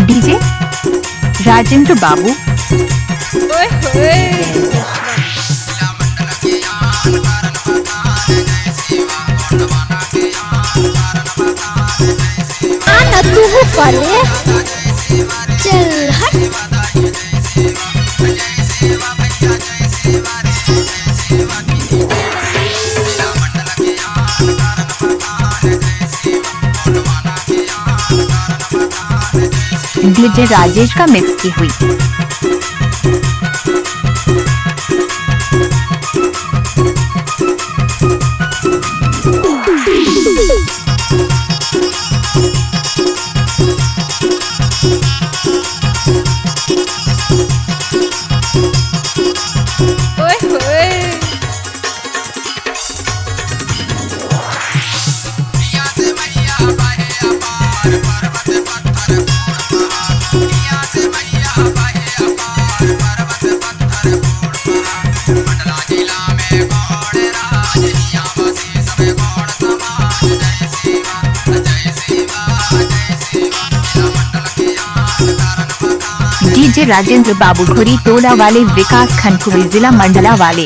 DJ Rajendra बाबू। ओए होए आना तू फले चल हट। डीजे राजेश का मिक्स की हुई। ओए होए डीजे राजेंद्र बाबू घुरी टोला वाले, विकास खंड, जिला मंडला वाले।